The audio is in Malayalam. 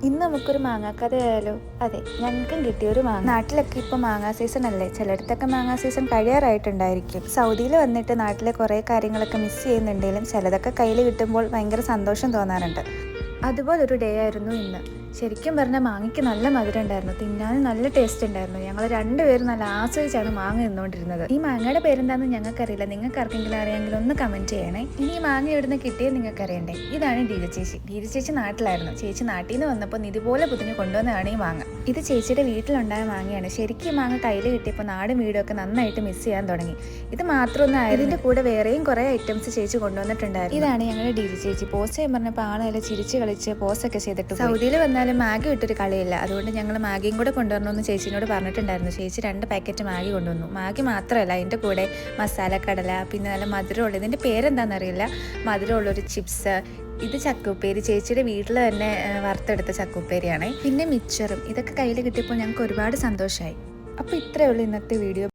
ഇന്ന് നമുക്കൊരു മാങ്ങാക്കഥയായാലോ? അതെ, ഞങ്ങൾക്കും കിട്ടിയൊരു മാങ്ങ. നാട്ടിലൊക്കെ ഇപ്പോൾ മാങ്ങാ സീസൺ അല്ലേ, ചിലയിടത്തൊക്കെ മാങ്ങാ സീസൺ കഴിയാറായിട്ടുണ്ടായിരിക്കും. സൗദിയിൽ വന്നിട്ട് നാട്ടിലെ കുറേ കാര്യങ്ങളൊക്കെ മിസ് ചെയ്യുന്നുണ്ടെങ്കിലും ചിലതൊക്കെ കയ്യിൽ കിട്ടുമ്പോൾ ഭയങ്കര സന്തോഷം തോന്നാറുണ്ട്. അതുപോലൊരു ഡേ ആയിരുന്നു ഇന്ന്. ശരിക്കും പറഞ്ഞാൽ മാങ്ങയ്ക്ക് നല്ല മധുരം ഉണ്ടായിരുന്നു, തിന്നാൻ നല്ല ടേസ്റ്റ് ഉണ്ടായിരുന്നു. ഞങ്ങൾ രണ്ടുപേരും നല്ല ആസ്വദിച്ചാണ് മാങ്ങ നിന്നുകൊണ്ടിരുന്നത്. ഈ മാങ്ങയുടെ പേരെന്താണെന്ന് ഞങ്ങൾക്കറിയില്ല, നിങ്ങൾക്ക് ആർക്കെങ്കിലും അറിയാമെങ്കിൽ ഒന്ന് കമൻറ്റ് ചെയ്യണേ. ഇനി ഈ മാങ്ങ എവിടുന്ന് കിട്ടിയത് നിങ്ങൾക്ക് അറിയണ്ടേ? ഇതാണ് ഡീജ ചേച്ചി. ഡീജ ചേച്ചി നാട്ടിലായിരുന്നു. ചേച്ചി നാട്ടിൽ നിന്ന് വന്നപ്പോൾ ഇതുപോലെ പുതിഞ്ഞ് കൊണ്ടുവന്നതാണ് ഈ മാങ്ങ. ഇത് ചേച്ചിയുടെ വീട്ടിലുണ്ടായ മാങ്ങയാണ്. ശരിക്കും ഈ മാങ്ങ കയ്യിൽ കിട്ടിയപ്പോൾ നാടും വീടൊക്കെ നന്നായിട്ട് മിസ് ചെയ്യാൻ തുടങ്ങി. ഇത് മാത്രമൊന്നും ഇതിൻ്റെ കൂടെ വേറെയും കുറേ ഐറ്റംസ് ചേച്ചി കൊണ്ടുവന്നിട്ടുണ്ടായിരുന്നു. ഇതാണ് ഞങ്ങളുടെ ഡീജ ചേച്ചി. പോസ്റ്റ് ചെയ്യാൻ പറഞ്ഞപ്പോൾ ആളെല്ലാം ചിരിച്ച് കളിച്ച് പോസ്റ്റൊക്കെ ചെയ്തിട്ട് സൗദിയിൽ വന്നാലും മാഗി വിട്ടൊരു കളിയില്ല. അതുകൊണ്ട് ഞങ്ങൾ മാഗിയും കൂടെ കൊണ്ടുവരണമെന്ന് ചേച്ചിനോട് പറഞ്ഞിട്ടുണ്ടായിരുന്നു. ചേച്ചി 2 പാക്കറ്റ് മാഗി കൊണ്ടുവന്നു. മാഗി മാത്രമല്ല, അതിൻ്റെ കൂടെ മസാലക്കടല, പിന്നെ നല്ല മധുരമുള്ള, ഇതിൻ്റെ പേരെന്താണെന്നറിയില്ല, മധുരമുള്ളൊരു ചിപ്സ്. ഇത് ചക്കുപ്പേരി, ചേച്ചിയുടെ വീട്ടിൽ തന്നെ വറുത്തെടുത്ത ചക്കുപ്പേരിയാണ്. പിന്നെ മിച്ചറും. ഇതൊക്കെ കയ്യിൽ കിട്ടിയപ്പോൾ ഞങ്ങൾക്ക് ഒരുപാട് സന്തോഷമായി. അപ്പോൾ ഇത്രയേ ഉള്ളൂ ഇന്നത്തെ വീഡിയോ.